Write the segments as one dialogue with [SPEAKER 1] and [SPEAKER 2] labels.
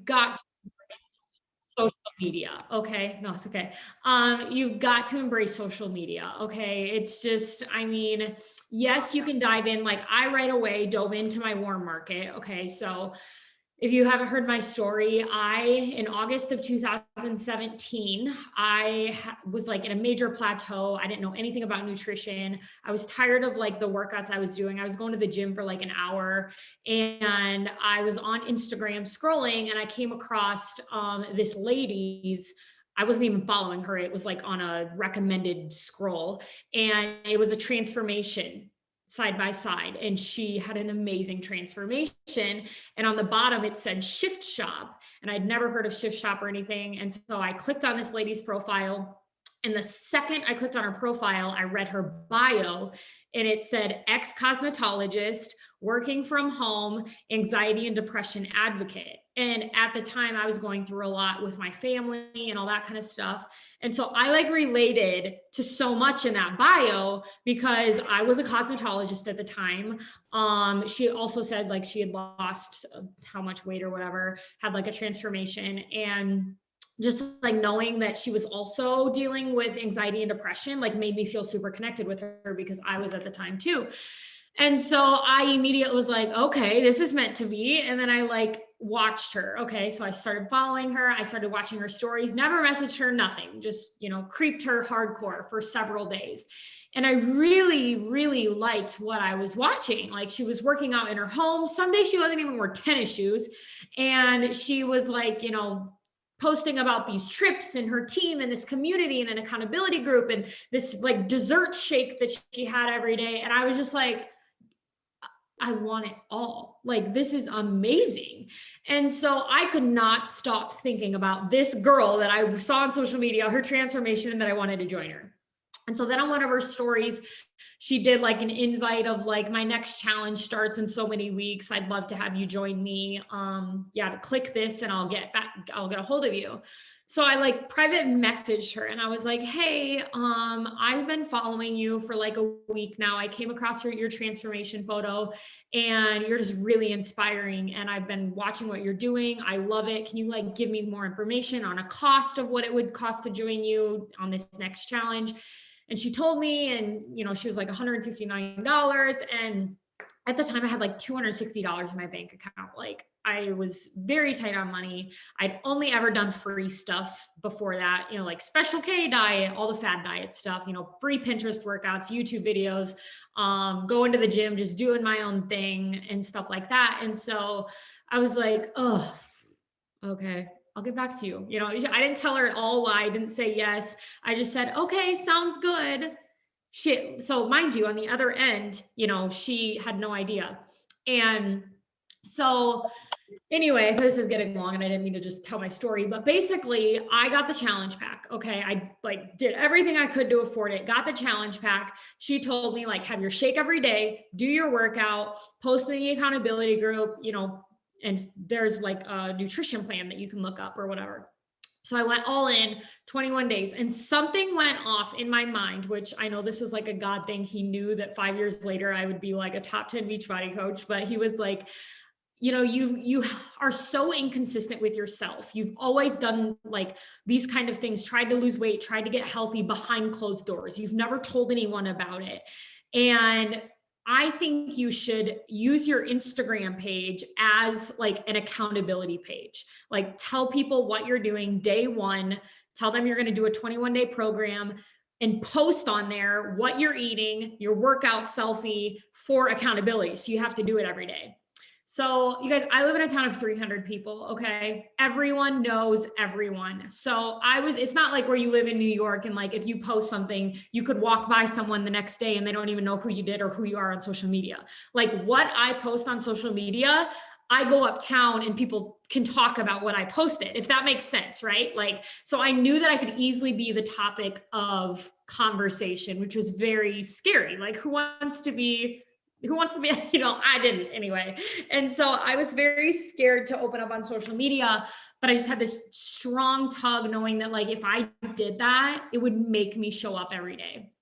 [SPEAKER 1] got social media. Okay. No, it's okay. You've got to embrace social media. Okay. It's just, I mean, yes, you can dive in. Like I right away dove into my warm market. Okay. So if you haven't heard my story, in August of 2017, was like in a major plateau. I didn't know anything about nutrition. I was tired of like the workouts I was doing. I was going to the gym for like an hour, and I was on Instagram scrolling, and I came across this lady's. I wasn't even following her. It was like on a recommended scroll, and it was a transformation side by side, and she had an amazing transformation, and on the bottom it said shift shop, and I'd never heard of shift shop or anything. And so I clicked on this lady's profile, and the second I clicked on her profile, I read her bio, and it said ex cosmetologist, working from home, anxiety and depression advocate. And at the time, I was going through a lot with my family and all that kind of stuff. And so I like related to so much in that bio because I was a cosmetologist at the time. She also said like she had lost how much weight or whatever, had like a transformation, and just like knowing that she was also dealing with anxiety and depression like made me feel super connected with her because I was at the time too. And so I immediately was like, okay, this is meant to be. And then I like watched her. Okay. So I started following her. I started watching her stories, never messaged her, nothing, just, creeped her hardcore for several days. And I really, really liked what I was watching. Like she was working out in her home. Some days she wasn't even wearing tennis shoes. And she was like, posting about these trips and her team and this community and an accountability group and this like dessert shake that she had every day. And I was just like, I want it all. Like, this is amazing. And so I could not stop thinking about this girl that I saw on social media, her transformation, and that I wanted to join her. And so then on one of her stories, she did like an invite of like, my next challenge starts in so many weeks. I'd love to have you join me. To click this and I'll get a hold of you. So I like private messaged her and I was like, hey, I've been following you for like a week now. I came across your transformation photo and you're just really inspiring. And I've been watching what you're doing. I love it. Can you like give me more information on a cost of what it would cost to join you on this next challenge? And she told me, and she was like $159. And at the time I had like $260 in my bank account. Like I was very tight on money. I'd only ever done free stuff before that, like Special K diet, all the fad diet stuff, free Pinterest workouts, YouTube videos, going to the gym, just doing my own thing and stuff like that. And so I was like, oh, okay, I'll get back to you. I didn't tell her at all why I didn't say yes. I just said, okay, sounds good. So mind you, on the other end, she had no idea. And so anyway, this is getting long and I didn't mean to just tell my story, but basically I got the challenge pack. Okay. I like did everything I could to afford it, got the challenge pack. She told me like, have your shake every day, do your workout, post in the accountability group, and there's like a nutrition plan that you can look up or whatever. So I went all in 21 days and something went off in my mind, which I know this was like a God thing. He knew that 5 years later, I would be like a top 10 Beachbody coach, but he was like, you are so inconsistent with yourself. You've always done like these kind of things, tried to lose weight, tried to get healthy behind closed doors. You've never told anyone about it. And I think you should use your Instagram page as like an accountability page. Like tell people what you're doing day one, tell them you're going to do a 21-day program and post on there what you're eating, your workout selfie for accountability. So you have to do it every day. So you guys, I live in a town of 300 people. Okay. Everyone knows everyone. So it's not like where you live in New York and like, if you post something, you could walk by someone the next day and they don't even know who you did or who you are on social media. Like what I post on social media, I go uptown and people can talk about what I posted, if that makes sense, right? Like, so I knew that I could easily be the topic of conversation, which was very scary. Like who wants to be, I didn't anyway. And so I was very scared to open up on social media, but I just had this strong tug knowing that like, if I did that, it would make me show up every day.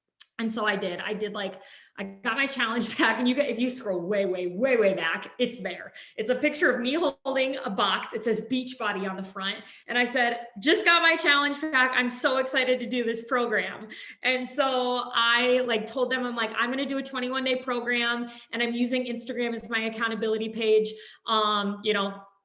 [SPEAKER 1] And so I did like, I got my challenge pack, and if you scroll way, way, way, way back, it's there. It's a picture of me holding a box. It says Beachbody on the front. And I said, just got my challenge pack. I'm so excited to do this program. And so I like told them, I'm like, I'm going to do a 21-day program, and I'm using Instagram as my accountability page.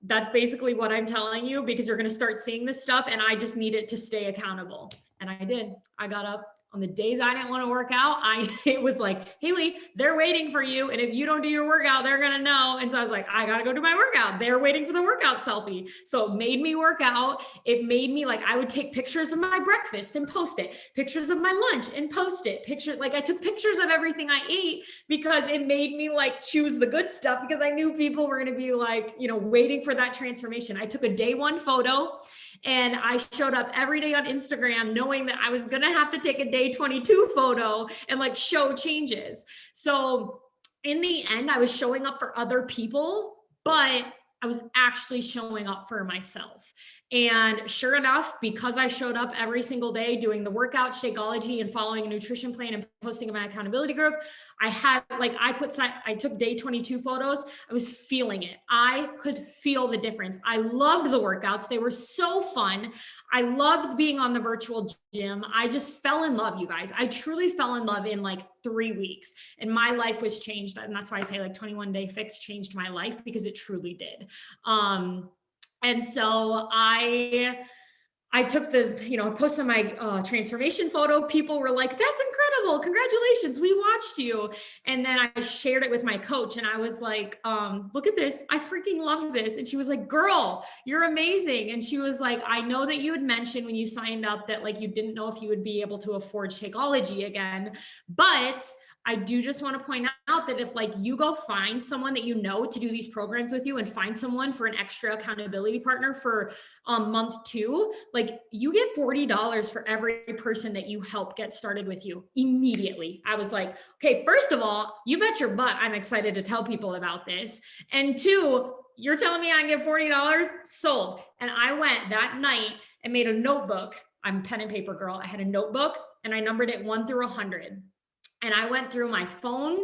[SPEAKER 1] That's basically what I'm telling you, because you're going to start seeing this stuff, and I just need it to stay accountable. And I did. I got up on the days I didn't want to work out. It was like, Hailey, they're waiting for you. And if you don't do your workout, they're going to know. And so I was like, I got to go do my workout. They're waiting for the workout selfie. So it made me work out. It made me like, I would take pictures of my breakfast and post it, pictures of my lunch and post it, like I took pictures of everything I ate, because it made me like choose the good stuff, because I knew people were going to be like, waiting for that transformation. I took a day one photo, and I showed up every day on Instagram knowing that I was going to have to take a day 22 photo and like show changes. So in the end, I was showing up for other people, but I was actually showing up for myself. And sure enough, because I showed up every single day doing the workout, Shakeology, and following a nutrition plan and posting in my accountability group, I took day 22 photos. I was feeling it. I could feel the difference. I loved the workouts. They were so fun. I loved being on the virtual gym. I just fell in love, you guys. I truly fell in love in like 3 weeks, and my life was changed. And that's why I say like 21-day fix changed my life, because it truly did. And so I took posted my transformation photo. People were like, that's incredible. Congratulations. We watched you. And then I shared it with my coach, and I was like, look at this. I freaking love this. And she was like, girl, you're amazing. And she was like, I know that you had mentioned when you signed up that like, you didn't know if you would be able to afford Shakeology again, but I do just want to point out that if like you go find someone that you know to do these programs with you, and find someone for an extra accountability partner for month 2, like you get $40 for every person that you help get started with you immediately. I was like, okay, first of all, you bet your butt I'm excited to tell people about this. And 2, you're telling me I can get $40? Sold. And I went that night and made a notebook. I'm a pen and paper girl. I had a notebook, and I numbered it 1 through 100. And I went through my phone,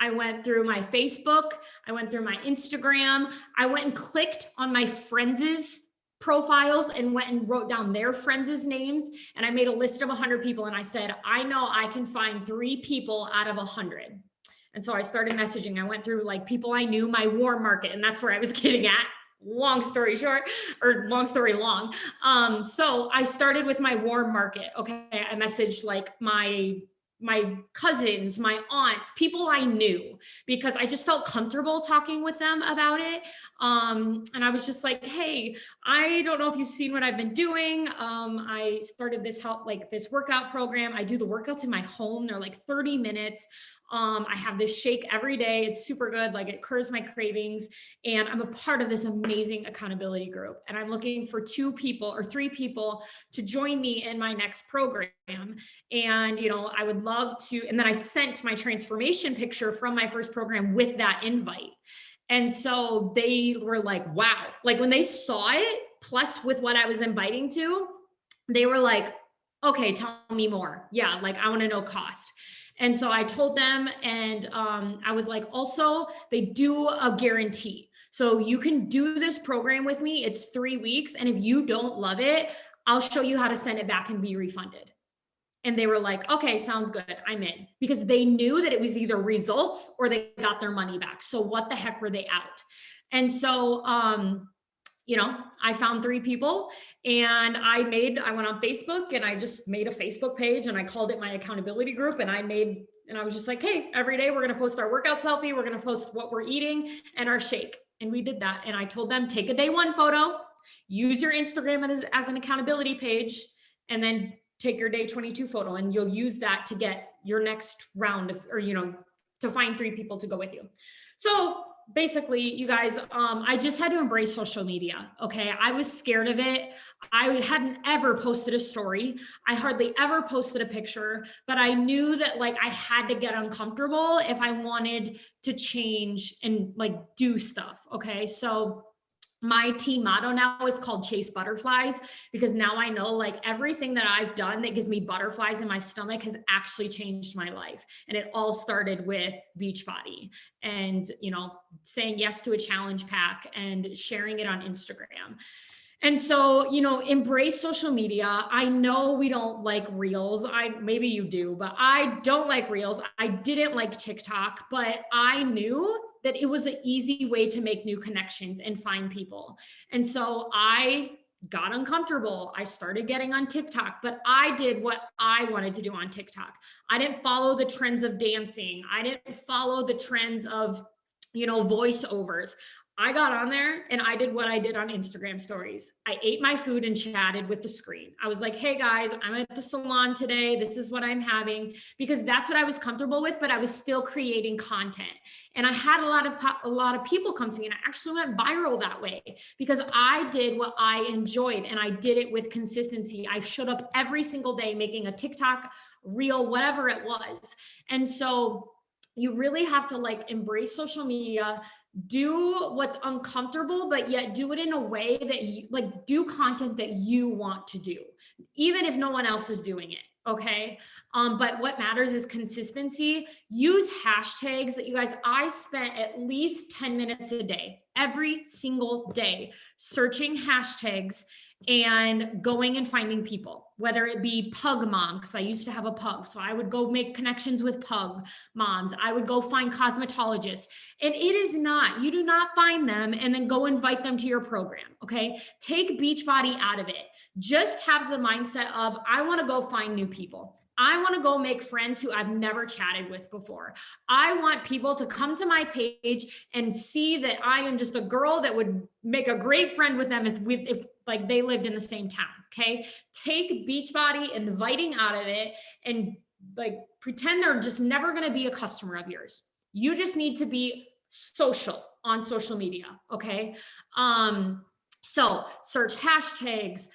[SPEAKER 1] I went through my Facebook, I went through my Instagram, I went and clicked on my friends' profiles and went and wrote down their friends' names. And I made a list of 100 people. And I said, I know I can find 3 people out of 100. And so I started messaging. I went through like people I knew, my warm market. And that's where I was getting at. Long story short, or long story long. So I started with my warm market. Okay. I messaged like my cousins, my aunts, people I knew, because I just felt comfortable talking with them about it. And I was just like, hey, I don't know if you've seen what I've been doing. I started this workout program. I do the workouts in my home. They're like 30 minutes. I have this shake every day. It's super good. Like it curbs my cravings, and I'm a part of this amazing accountability group. And I'm looking for 2 people or 3 people to join me in my next program. And, I would love to. And then I sent my transformation picture from my first program with that invite. And so they were like, wow, like when they saw it, plus with what I was inviting to, they were like, okay, tell me more. Yeah. Like I want to know cost. And so I told them, and I was like, also, they do a guarantee. So you can do this program with me. It's 3 weeks. And if you don't love it, I'll show you how to send it back and be refunded. And they were like, okay, sounds good. I'm in, because they knew that it was either results or they got their money back. So what the heck were they out? And so, I found 3 people, and I went on Facebook, and I just made a Facebook page, and I called it my accountability group. And I was just like, hey, every day we're going to post our workout selfie. We're going to post what we're eating and our shake. And we did that. And I told them, take a day 1 photo, use your Instagram as an accountability page, and then take your day 22 photo, and you'll use that to get your next round to find 3 people to go with you. So basically, you guys, I just had to embrace social media. Okay. I was scared of it. I hadn't ever posted a story. I hardly ever posted a picture, but I knew that like I had to get uncomfortable if I wanted to change and like do stuff. Okay. So my team motto now is called Chase Butterflies, because now I know like everything that I've done that gives me butterflies in my stomach has actually changed my life. And it all started with Beachbody and, you know, saying yes to a challenge pack and sharing it on Instagram. And so, you know, embrace social media. I know we don't like reels. Maybe you do, but I don't like reels. I didn't like TikTok, but I knew that it was an easy way to make new connections and find people. And so I got uncomfortable. I started getting on TikTok, but I did what I wanted to do on TikTok. I didn't follow the trends of dancing. I didn't follow the trends of, you know, voiceovers. I got on there and I did what I did on Instagram stories. I ate my food and chatted with the screen. I was like, hey guys, I'm at the salon today. This is what I'm having, because that's what I was comfortable with, but I was still creating content. And I had a lot of people come to me, and I actually went viral that way because I did what I enjoyed and I did it with consistency. I showed up every single day making a TikTok reel, whatever it was. And so you really have to like embrace social media, do what's uncomfortable, but yet do it in a way that you like, do content that you want to do, even if no one else is doing it. Okay. But what matters is consistency. Use hashtags. That you guys, I spent at least 10 minutes a day, every single day, searching hashtags and going and finding people, whether it be pug mom, because I used to have a pug. So I would go make connections with pug moms. I would go find cosmetologists. And it is not, you do not find them and then go invite them to your program. Okay. Take Beachbody out of it. Just have the mindset of, I want to go find new people. I want to go make friends who I've never chatted with before. I want people to come to my page and see that I am just a girl that would make a great friend with them if like they lived in the same town. Okay. Take Beachbody, inviting out of it, and like pretend they're just never going to be a customer of yours. You just need to be social on social media. Okay. So search hashtags,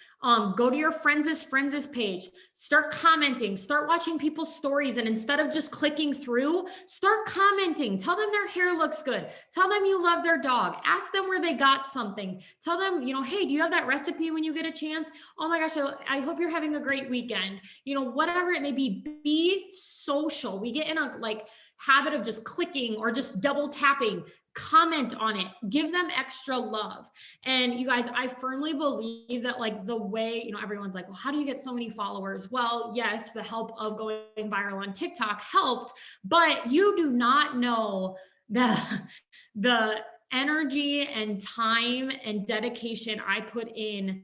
[SPEAKER 1] go to your friends' page, start commenting, start watching people's stories. And instead of just clicking through, start commenting, tell them their hair looks good. Tell them you love their dog. Ask them where they got something. Tell them, you know, hey, do you have that recipe when you get a chance? Oh my gosh, I hope you're having a great weekend. You know, whatever it may be social. We get in a like habit of just clicking or just double tapping. Comment on it, give them extra love. And you guys, I firmly believe that like the way, you know, everyone's like, well, how do you get so many followers? Well, yes, the help of going viral on TikTok helped, but you do not know the energy and time and dedication I put in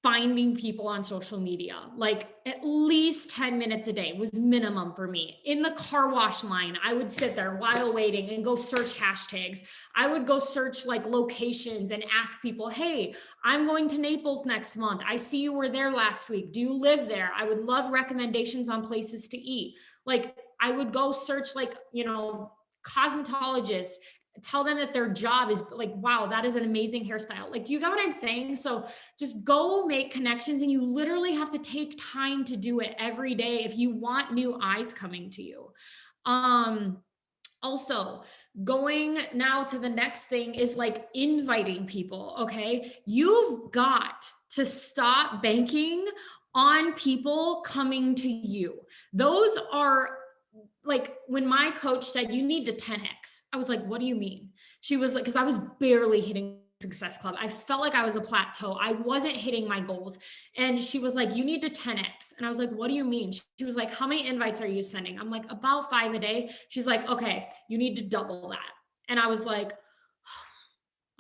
[SPEAKER 1] finding people on social media. Like at least 10 minutes a day was minimum for me. In the car wash line, I would sit there while waiting and go search hashtags. I would go search like locations and ask people, hey, I'm going to Naples next month. I see you were there last week. Do you live there? I would love recommendations on places to eat. Like I would go search like, you know, cosmetologists, tell them that their job is like, wow, that is an amazing hairstyle. Like, do you get what I'm saying? So just go make connections, and you literally have to take time to do it every day if you want new eyes coming to you. Also, going now to the next thing is like inviting people. Okay. You've got to stop banking on people coming to you. Those are like when my coach said, you need to 10X, I was like, what do you mean? She was like, because I was barely hitting Success Club. I felt like I was a plateau. I wasn't hitting my goals. And she was like, you need to 10X. And I was like, what do you mean? She was like, how many invites are you sending? I'm like, about 5 a day. She's like, okay, you need to double that. And I was like,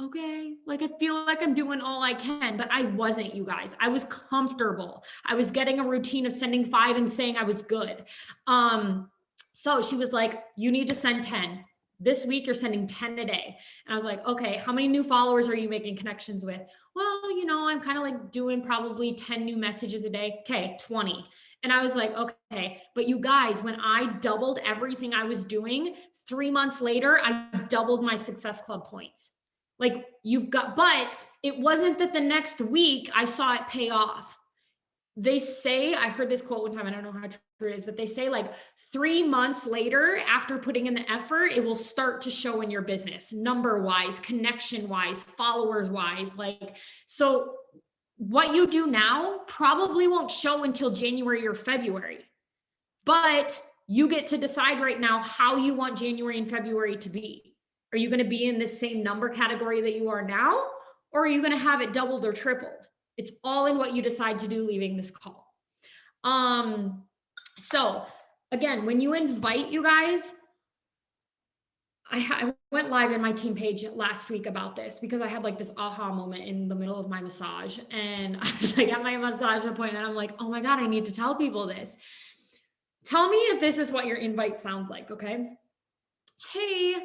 [SPEAKER 1] okay, like I feel like I'm doing all I can, but I wasn't, you guys. I was comfortable. I was getting a routine of sending 5 and saying I was good. So she was like, you need to send 10. This week you're sending 10 a day. And I was like, okay, how many new followers are you making connections with? Well, you know, I'm kind of like doing probably 10 new messages a day. Okay, 20. And I was like, okay, but you guys, when I doubled everything I was doing, 3 months later, I doubled my Success Club points. Like you've got, but it wasn't that the next week I saw it pay off. they say, I heard this quote one time, I don't know how true it is, but they say like 3 months later, after putting in the effort, it will start to show in your business, number wise, connection wise, followers wise. Like, so what you do now probably won't show until January or February, but you get to decide right now how you want January and February to be. Are you going to be in this same number category that you are now? Or are you going to have it doubled or tripled? It's all in what you decide to do leaving this call. So again, when you invite, you guys, I went live in my team page last week about this because I had like this aha moment in the middle of my massage. And I was like at my massage appointment, I'm like, oh my God, I need to tell people this. Tell me if this is what your invite sounds like, okay? Hey,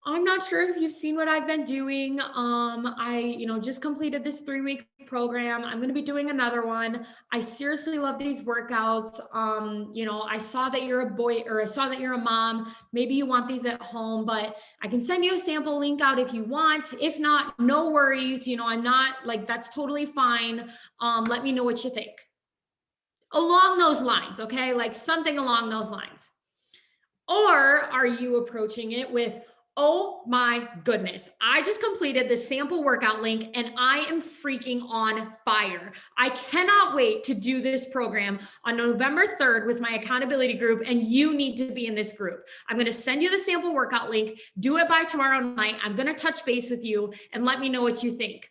[SPEAKER 1] I'm not sure if you've seen what I've been doing. I, just completed this 3-week program. I'm going to be doing another one. I seriously love these workouts. I saw that you're a boy, or I saw that you're a mom. Maybe you want these at home, but I can send you a sample link out if you want. If not, no worries. I'm not like, that's totally fine. Let me know what you think. Along those lines, okay? Like something along those lines. Or are you approaching it with, oh my goodness, I just completed the sample workout link and I am freaking on fire. I cannot wait to do this program on November 3rd with my accountability group, and you need to be in this group. I'm going to send you the sample workout link. Do it by tomorrow night. I'm going to touch base with you and let me know what you think.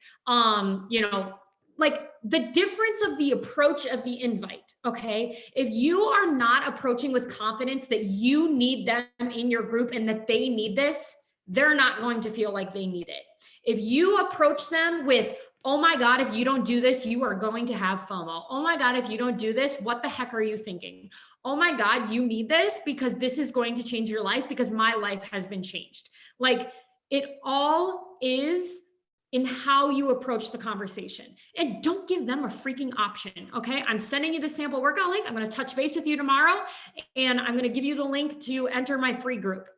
[SPEAKER 1] Like the difference of the approach of the invite, okay? If you are not approaching with confidence that you need them in your group and that they need this, they're not going to feel like they need it. If you approach them with, oh my God, if you don't do this, you are going to have FOMO. Oh my God, if you don't do this, what the heck are you thinking? Oh my God, you need this because this is going to change your life because my life has been changed. Like it all is in how you approach the conversation. And don't give them a freaking option, okay? I'm sending you the sample workout link. I'm going to touch base with you tomorrow, and I'm going to give you the link to enter my free group.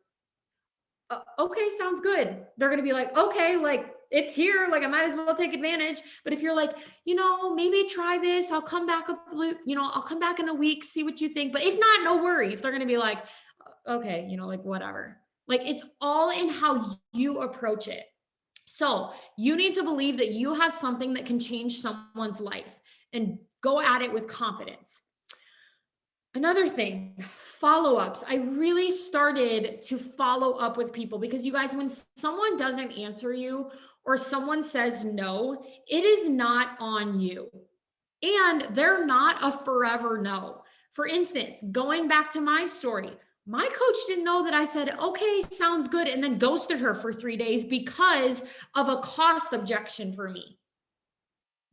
[SPEAKER 1] Okay, sounds good. They're going to be like, okay, like it's here. Like I might as well take advantage. But if you're like, maybe try this, I'll come back, I'll come back in a week, see what you think. But if not, no worries. They're going to be like, okay, like whatever. Like it's all in how you approach it. So you need to believe that you have something that can change someone's life and go at it with confidence. Another thing, follow-ups. I really started to follow up with people because you guys, when someone doesn't answer you or someone says no, it is not on you. And they're not a forever no. For instance, going back to my story, my coach didn't know that I said, okay, sounds good, and then ghosted her for 3 days because of a cost objection for me.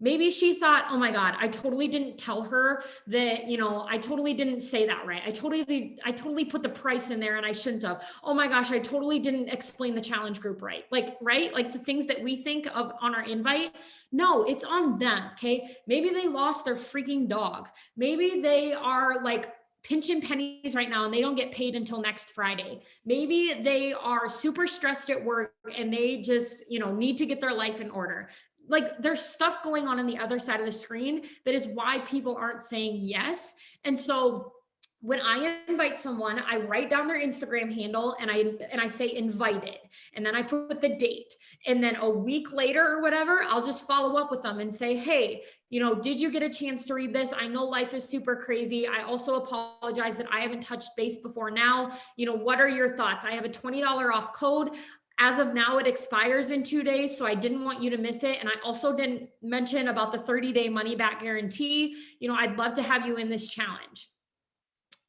[SPEAKER 1] Maybe she thought, oh my God, I totally didn't tell her that, I totally didn't say that right. I totally put the price in there and I shouldn't have. Oh my gosh, I totally didn't explain the challenge group right. Right? Like the things that we think of on our invite. No, it's on them. Okay. Maybe they lost their freaking dog. Maybe they are like pinching pennies right now and they don't get paid until next Friday. Maybe they are super stressed at work and they just, need to get their life in order. Like there's stuff going on the other side of the screen that is why people aren't saying yes. And so when I invite someone, I write down their Instagram handle and I say invited, and then I put the date. And then a week later or whatever, I'll just follow up with them and say, hey, did you get a chance to read this? I know life is super crazy. I also apologize that I haven't touched base before now. What are your thoughts? I have a $20 off code. As of now, it expires in 2 days, so I didn't want you to miss it. And I also didn't mention about the 30-day money back guarantee. I'd love to have you in this challenge.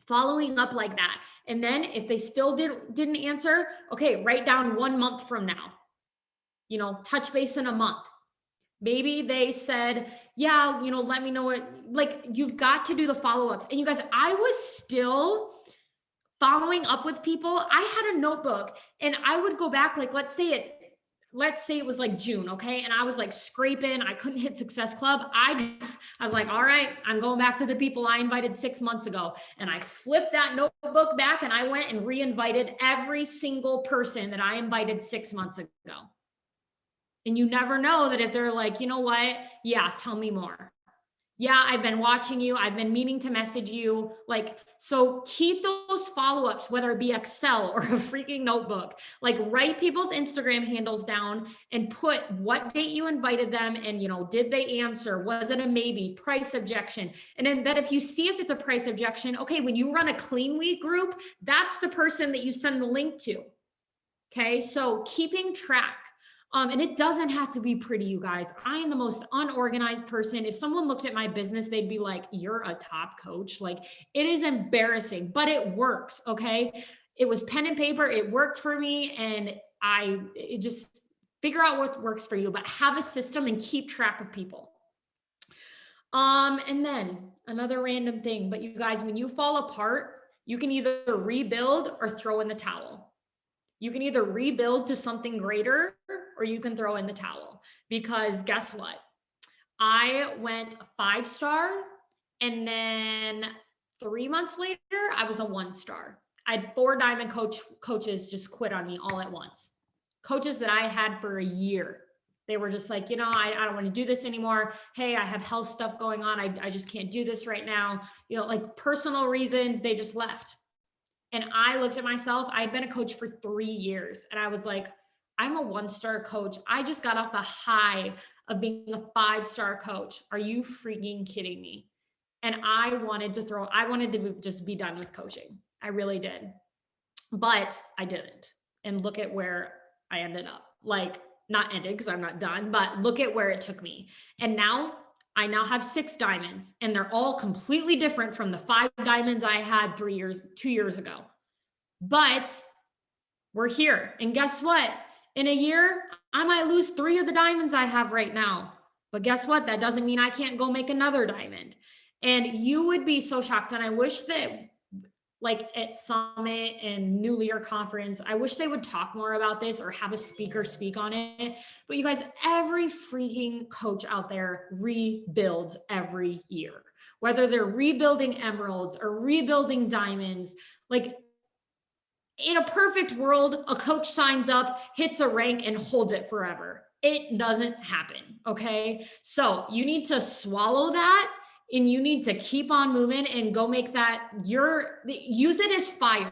[SPEAKER 1] Following up like that. And then if they still didn't answer, okay, write down 1 month from now, touch base in a month. Maybe they said, yeah, let me know what, like you've got to do the follow-ups. And you guys, I was still following up with people. I had a notebook and I would go back, like, let's say it was like June. Okay. And I was like scraping, I couldn't hit Success Club. I was like, all right, I'm going back to the people I invited 6 months ago. And I flipped that notebook back and I went and re-invited every single person that I invited 6 months ago. And you never know that if they're like, you know what? Yeah, tell me more. Yeah, I've been watching you. I've been meaning to message you. Like, so keep those follow-ups, whether it be Excel or a freaking notebook. Like, write people's Instagram handles down and put what date you invited them and, did they answer? Was it a maybe? Price objection. And then that if you see if it's a price objection, okay, when you run a clean week group, that's the person that you send the link to. Okay, so keeping track. And it doesn't have to be pretty, you guys. I am the most unorganized person. If someone looked at my business, they'd be like, you're a top coach. Like, it is embarrassing, but it works. Okay. It was pen and paper. It worked for me. And it just figure out what works for you, but have a system and keep track of people. And then another random thing, but you guys, when you fall apart, you can either rebuild or throw in the towel. You can either rebuild to something greater or you can throw in the towel, because guess what? I went 5-star and then 3 months later, I was a 1-star. I had 4 diamond coaches just quit on me all at once. Coaches that I had for a year. They were just like, I don't want to do this anymore. Hey, I have health stuff going on. I just can't do this right now. Like personal reasons, they just left. And I looked at myself, I'd been a coach for 3 years and I was like, I'm a 1-star coach. I just got off the high of being a 5-star coach. Are you freaking kidding me? And I wanted to just be done with coaching. I really did. But I didn't. And look at where I ended up. Like, not ended because I'm not done, but look at where it took me. And I now have 6 diamonds, and they're all completely different from the 5 diamonds I had 2 years ago. But we're here. And guess what? In a year, I might lose 3 of the diamonds I have right now. But guess what? That doesn't mean I can't go make another diamond. And you would be so shocked. And I wish that, like at Summit and New Leader Conference, I wish they would talk more about this or have a speaker speak on it. But you guys, every freaking coach out there rebuilds every year, whether they're rebuilding emeralds or rebuilding diamonds. Like, in a perfect world, a coach signs up, hits a rank, and holds it forever. It doesn't happen. Okay. So you need to swallow that. And you need to keep on moving and go make that use it as fire.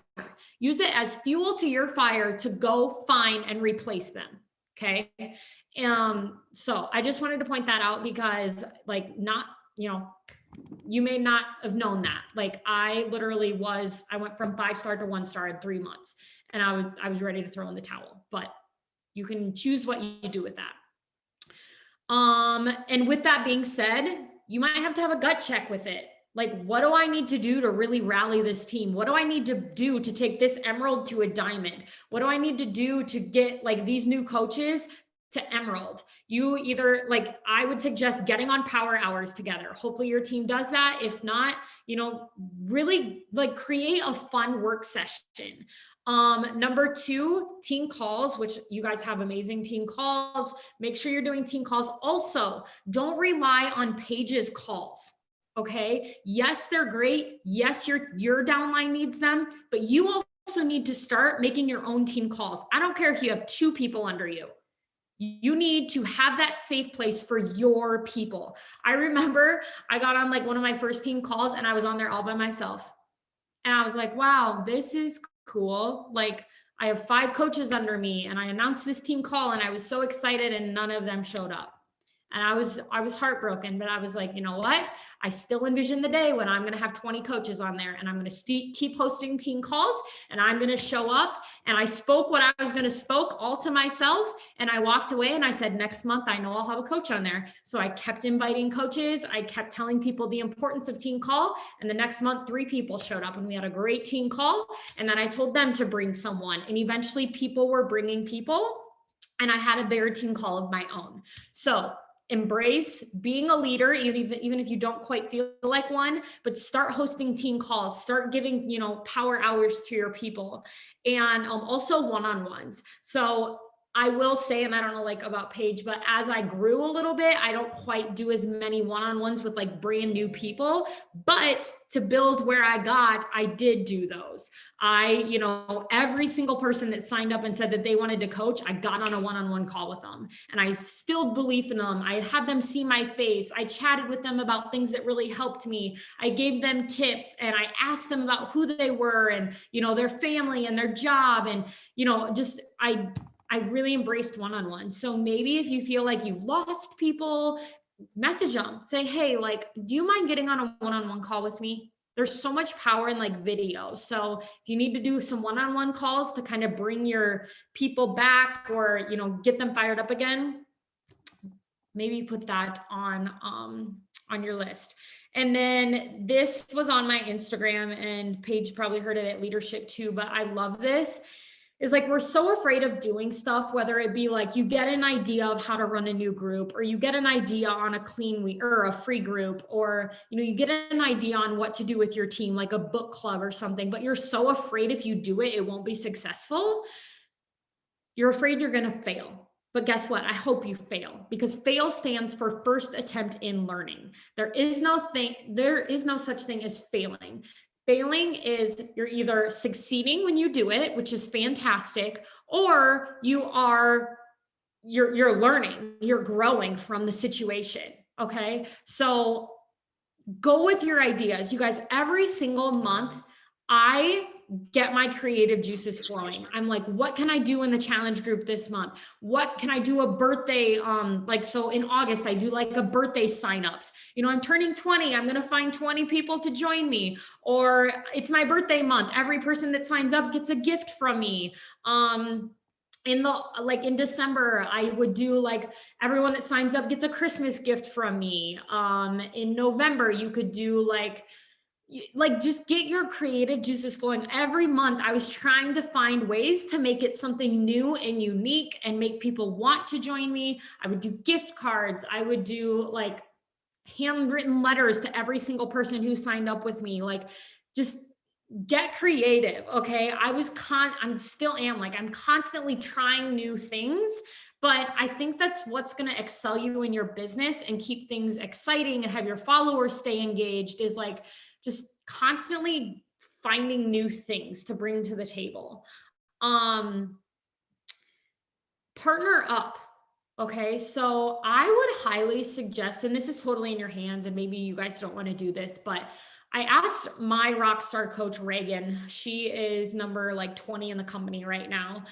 [SPEAKER 1] Use it as fuel to your fire to go find and replace them. Okay. So I just wanted to point that out because you may not have known that. Like I went from 5-star to 1-star in 3 months and I was ready to throw in the towel, but you can choose what you do with that. And with that being said, you might have to have a gut check with it. Like, what do I need to do to really rally this team? What do I need to do to take this emerald to a diamond? What do I need to do to get like these new coaches to emerald? You either I would suggest getting on power hours together. Hopefully your team does that. If not, really create a fun work session. Number 2, team calls, which you guys have amazing team calls. Make sure you're doing team calls. Also, don't rely on Paige's calls. Okay. Yes, they're great. Yes, your downline needs them, but you also need to start making your own team calls. I don't care if you have 2 people under you. You need to have that safe place for your people. I remember I got on one of my first team calls and I was on there all by myself. And I was like, wow, this is cool. I have 5 coaches under me and I announced this team call and I was so excited and none of them showed up. And I was heartbroken, but I was like, you know what? I still envision the day when I'm going to have 20 coaches on there and I'm going to keep hosting team calls and I'm going to show up. And I spoke what I was going to spoke all to myself. And I walked away and I said, next month, I know I'll have a coach on there. So I kept inviting coaches. I kept telling people the importance of team call. And the next month, 3 people showed up and we had a great team call. And then I told them to bring someone. And eventually people were bringing people and I had a bigger team call of my own. So embrace being a leader, even if you don't quite feel like one, but start hosting team calls, start giving, power hours to your people and also one-on-ones. So I will say, and I don't know like about Paige, but as I grew a little bit, I don't quite do as many one-on-ones with like brand new people, but to build where I got, I did do those. Every single person that signed up and said that they wanted to coach, I got on a one-on-one call with them, and I instilled belief in them. I had them see my face. I chatted with them about things that really helped me. I gave them tips, and I asked them about who they were and, their family and their job. And, I really embraced one-on-one. So maybe if you feel like you've lost people, message them, say, hey, like, do you mind getting on a one-on-one call with me? There's so much power in like video. So if you need to do some one-on-one calls to kind of bring your people back or, get them fired up again, maybe put that on your list. And then this was on my Instagram, and Paige probably heard it at Leadership too, but I love this. Is like, we're so afraid of doing stuff, whether it be like you get an idea of how to run a new group, or you get an idea on a clean week or a free group, or, you get an idea on what to do with your team, like a book club or something, but you're so afraid if you do it, it won't be successful. You're afraid you're going to fail. But guess what? I hope you fail, because fail stands for first attempt in learning. There is no such thing as failing. Failing is you're either succeeding when you do it, which is fantastic, or you're learning, you're growing from the situation. Okay. So go with your ideas. You guys, every single month, I get my creative juices flowing. I'm like, what can I do in the challenge group this month? What can I do a birthday? So in August, I do like a birthday signups. I'm turning 20. I'm going to find 20 people to join me, or it's my birthday month. Every person that signs up gets a gift from me. In December, I would do like everyone that signs up gets a Christmas gift from me. In November, you could do like just get your creative juices flowing. Every month I was trying to find ways to make it something new and unique and make people want to join me. I would do gift cards. I would do like handwritten letters to every single person who signed up with me. Like, just get creative. Okay. I'm still am like, I'm constantly trying new things, but I think that's what's going to excel you in your business and keep things exciting and have your followers stay engaged, is like just constantly finding new things to bring to the table. Partner up. Okay. So I would highly suggest, and this is totally in your hands, and maybe you guys don't want to do this, but I asked my rock star coach, Reagan. She is number like 20 in the company right now.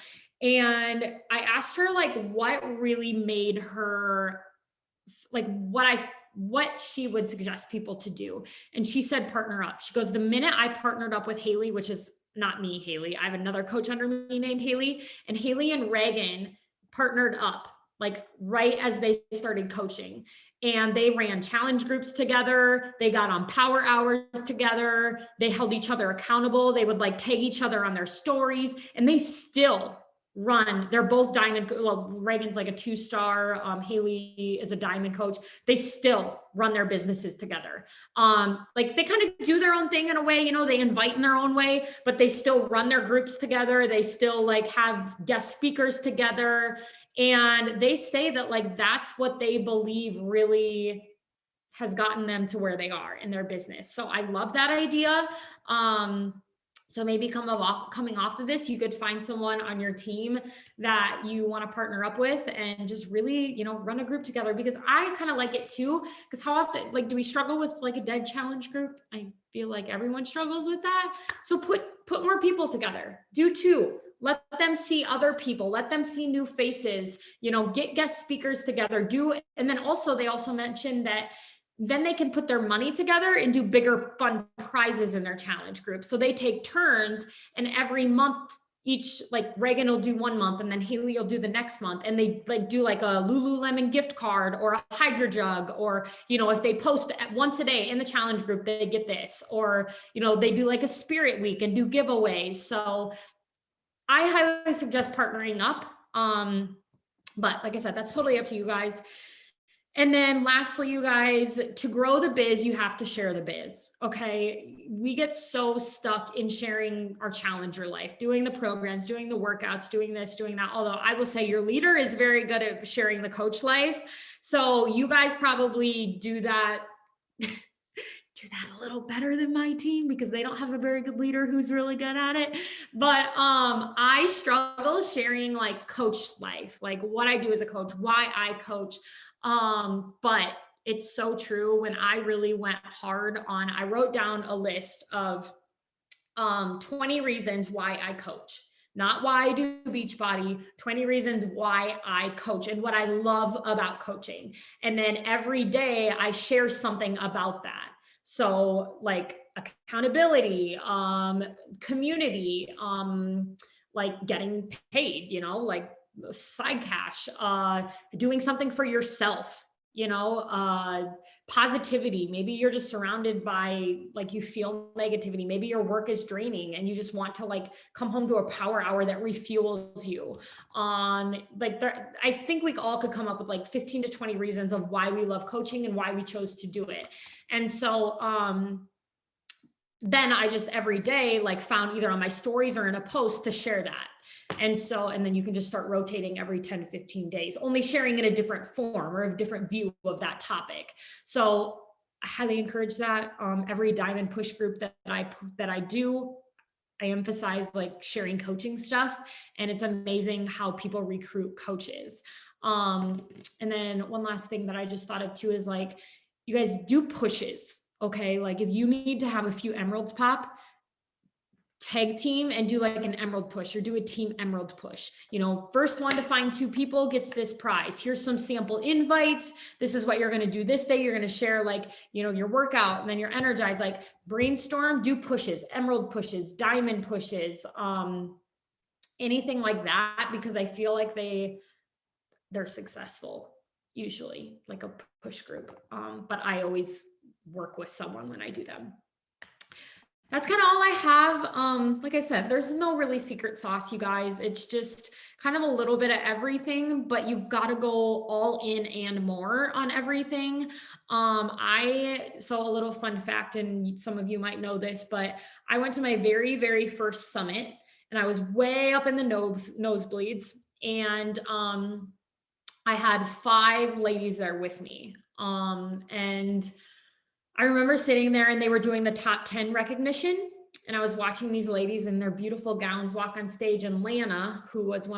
[SPEAKER 1] And I asked her like what really made her, like what she would suggest people to do. And she said, partner up. She goes, the minute I partnered up with Hailey, which is not me, Hailey, I have another coach under me named Hailey, and Hailey and Reagan partnered up like right as they started coaching. And they ran challenge groups together. They got on power hours together. They held each other accountable. They would like tag each other on their stories, and they still run. They're both diamond. Well, Reagan's like a 2-star. Hailey is a diamond coach. They still run their businesses together. Like they kind of do their own thing in a way, they invite in their own way, but they still run their groups together. They still like have guest speakers together. And they say that like, that's what they believe really has gotten them to where they are in their business. So I love that idea. So maybe coming off of this, you could find someone on your team that you want to partner up with and just really, run a group together, because I kind of like it too. Because how often, like, do we struggle with like a dead challenge group? I feel like everyone struggles with that. So put more people together, do 2. Let them see other people, let them see new faces, get guest speakers together, and then also, they also mentioned that then they can put their money together and do bigger fun prizes in their challenge group. So they take turns, and every month each, like Reagan will do 1 month and then Hailey will do the next month. And they like do like a Lululemon gift card or a Hydro Jug, or, if they post once a day in the challenge group, they get this, or, they do like a spirit week and do giveaways. So I highly suggest partnering up. But like I said, that's totally up to you guys. And then lastly, you guys, to grow the biz, you have to share the biz. Okay. We get so stuck in sharing our challenger life, doing the programs, doing the workouts, doing this, doing that. Although I will say your leader is very good at sharing the coach life. So you guys probably do that. Do that a little better than my team because they don't have a very good leader who's really good at it. But I struggle sharing like coach life, like what I do as a coach, why I coach. But it's so true. When I really went hard on, I wrote down a list of 20 reasons why I coach. Not why I do Beachbody, 20 reasons why I coach and what I love about coaching. And then every day I share something about that. So like accountability, community, like getting paid, you know, like side cash, doing something for yourself, you know, positivity. Maybe you're just surrounded by, like, you feel negativity. Maybe your work is draining and you just want to like come home to a power hour that refuels you. Like there, I think we all could come up with like 15 to 20 reasons of why we love coaching and why we chose to do it. And so, then I just every day like found either on my stories or in a post to share that. And so, and then you can just start rotating every 10 to 15 days, only sharing in a different form or a different view of that topic. So I highly encourage that. Every diamond push group that I do, I emphasize like sharing coaching stuff, and it's amazing how people recruit coaches. And then one last thing that I just thought of too is like, you guys do pushes. Okay. Like if you need to have a few emeralds pop, tag team and do like an emerald push or do a team emerald push. You know, first one to find 2 people gets this prize. Here's some sample invites. This is what you're going to do this day. You're going to share like, you know, your workout, and then you're energized, like brainstorm, do pushes, emerald pushes, diamond pushes, anything like that, because I feel like they're successful usually, like a push group. But I always work with someone when I do them. That's kind of all I have. Like I said, there's no really secret sauce, you guys. It's just kind of a little bit of everything, but you've got to go all in and more on everything. So a little fun fact, and some of you might know this, but I went to my very, very first summit and I was way up in the nosebleeds. And I had 5 ladies there with me. And I remember sitting there and they were doing the top 10 recognition. And I was watching these ladies in their beautiful gowns walk on stage. And Lana, who was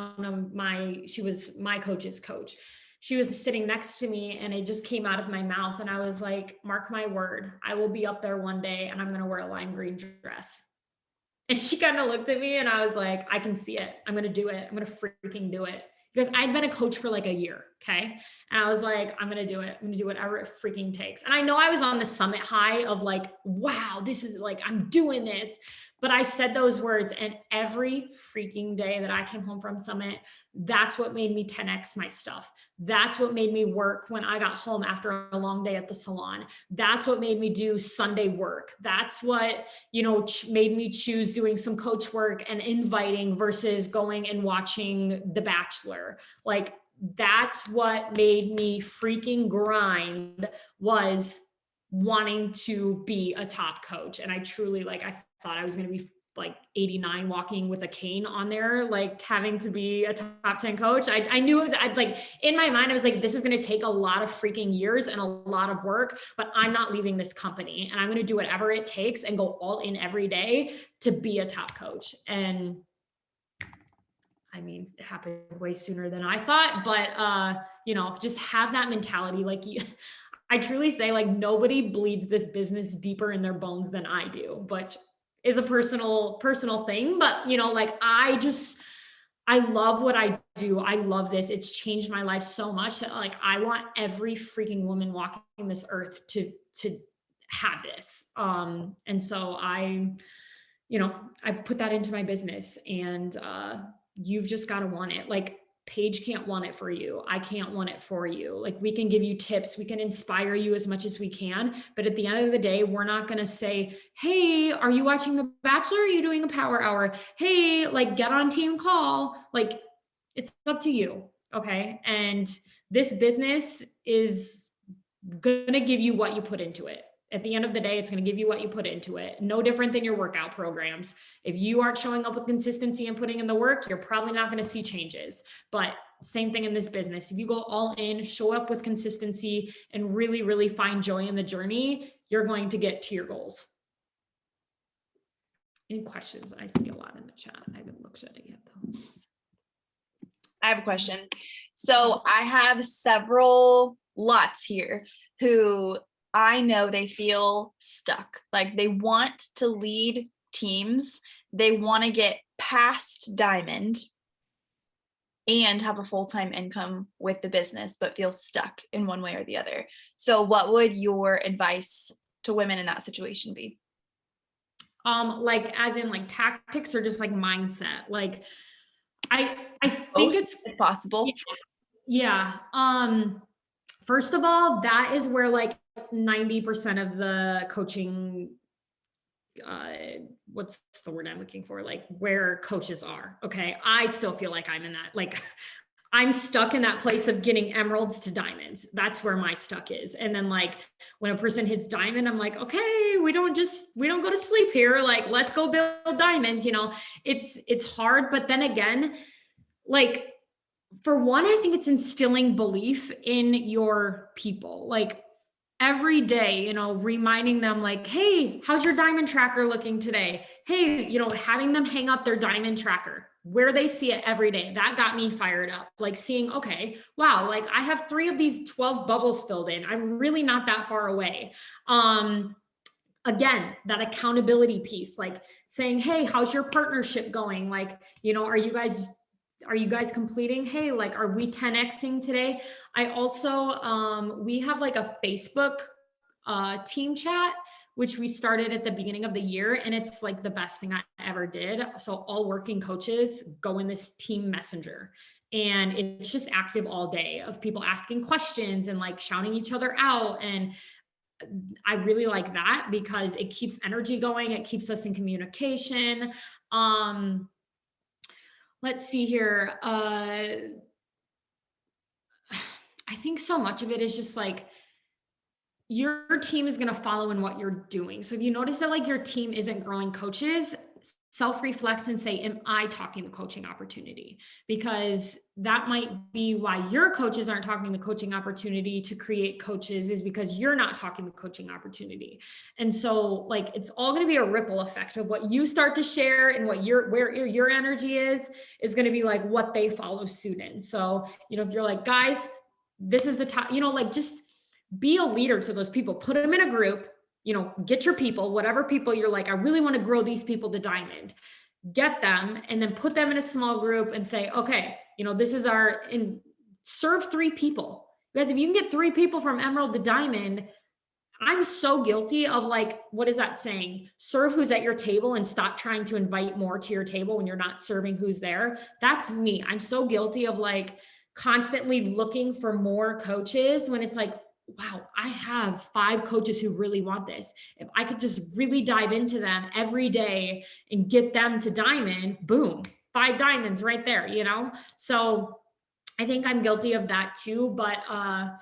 [SPEAKER 1] she was my coach's coach. She was sitting next to me and it just came out of my mouth. And I was like, mark my word, I will be up there one day and I'm going to wear a lime green dress. And she kind of looked at me and I was like, I can see it. I'm going to do it. I'm going to freaking do it. Because I'd been a coach for like a year. Okay. And I was like, I'm going to do it. I'm going to do whatever it freaking takes. And I know I was on the summit high of like, wow, this is like, I'm doing this. But I said those words, and every freaking day that I came home from summit, that's what made me 10x my stuff. That's what made me work when I got home after a long day at the salon. That's what made me do Sunday work. That's what, you know, made me choose doing some coach work and inviting versus going and watching The Bachelor. Like, that's what made me freaking grind, was wanting to be a top coach. And I truly, like, I thought I was going to be like 89 walking with a cane on there, like having to be a top 10 coach. I knew it was, I'd like, in my mind, I was like, this is going to take a lot of freaking years and a lot of work, but I'm not leaving this company and I'm going to do whatever it takes and go all in every day to be a top coach. And I mean, it happened way sooner than I thought, but you know, just have that mentality. Like, I truly say, like, nobody bleeds this business deeper in their bones than I do, but is a personal thing. But, you know, like, I love what I do. I love this. It's changed my life so much that, like, I want every freaking woman walking this earth to have this. And so you know, I put that into my business, and you've just got to want it. Like, Paige can't want it for you. I can't want it for you. Like, we can give you tips. We can inspire you as much as we can. But at the end of the day, we're not going to say, hey, are you watching The Bachelor? Are you doing a power hour? Hey, like, get on team call. Like, it's up to you. Okay. And this business is gonna give you what you put into it. At the end of the day, it's going to give you what you put into it. No different than your workout programs. If you aren't showing up with consistency and putting in the work, you're probably not going to see changes. But same thing in this business. If you go all in, show up with consistency, and really, really find joy in the journey, you're going to get to your goals. Any questions? I see a lot in the chat. I haven't looked at it yet, though.
[SPEAKER 2] I have a question. So I have several lots here who I know they feel stuck. Like they want to lead teams. They want to get past diamond and have a full-time income with the business, but feel stuck in one way or the other. So what would your advice to women in that situation be?
[SPEAKER 1] Like as in like tactics or just like mindset? Like I think it's
[SPEAKER 2] possible.
[SPEAKER 1] Yeah. First of all, that is where like 90% of the coaching, what's the word I'm looking for? Like where coaches are. Okay. I still feel like I'm in that, like I'm stuck in that place of getting emeralds to diamonds. That's where my stuck is. And then like when a person hits diamond, I'm like, okay, we don't go to sleep here. Like, let's go build diamonds. It's hard. But then again, like, for one, I think it's instilling belief in your people. Like every day, reminding them like, hey, how's your diamond tracker looking today? Hey, having them hang up their diamond tracker where they see it every day. That got me fired up. Like seeing, okay, wow, like I have 3 of these 12 bubbles filled in. I'm really not that far away. Again, that accountability piece, like saying, hey, how's your partnership going? Like, are you guys completing? Hey, like, are we 10xing today? I also, we have like a Facebook team chat, which we started at the beginning of the year. And it's like the best thing I ever did. So all working coaches go in this team messenger. And it's just active all day of people asking questions and like shouting each other out. And I really like that because it keeps energy going. It keeps us in communication. Let's see here. I think so much of it is just like your team is going to follow in what you're doing. So if you notice that like your team isn't growing coaches, self-reflect and say, am I talking the coaching opportunity? Because that might be why your coaches aren't talking the coaching opportunity to create coaches, is because you're not talking the coaching opportunity. And so like, it's all going to be a ripple effect of what you start to share, and where your energy is going to be like what they follow suit in. So, if you're like, guys, this is the top, like just be a leader to those people, put them in a group, get your people, whatever people you're like, I really want to grow these people to diamond, get them, and then put them in a small group and say, okay, this is serve 3 people. Because if you can get 3 people from emerald to diamond, I'm so guilty of like, what is that saying? Serve who's at your table and stop trying to invite more to your table when you're not serving who's there. That's me. I'm so guilty of like constantly looking for more coaches when it's like, wow, I have 5 coaches who really want this. If I could just really dive into them every day and get them to diamond, boom, 5 diamonds right there, So I think I'm guilty of that too, but oh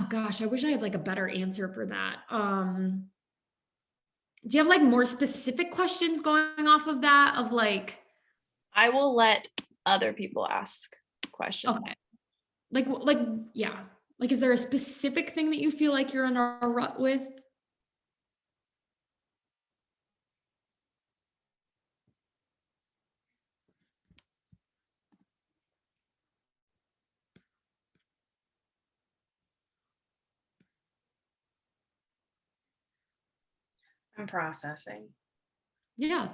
[SPEAKER 1] gosh, I wish I had like a better answer for that. Do you have like more specific questions going off of that, of like?
[SPEAKER 2] I will let other people ask questions.
[SPEAKER 1] Okay. Like, yeah. Like, is there a specific thing that you feel like you're in a rut with?
[SPEAKER 3] I'm processing.
[SPEAKER 1] Yeah.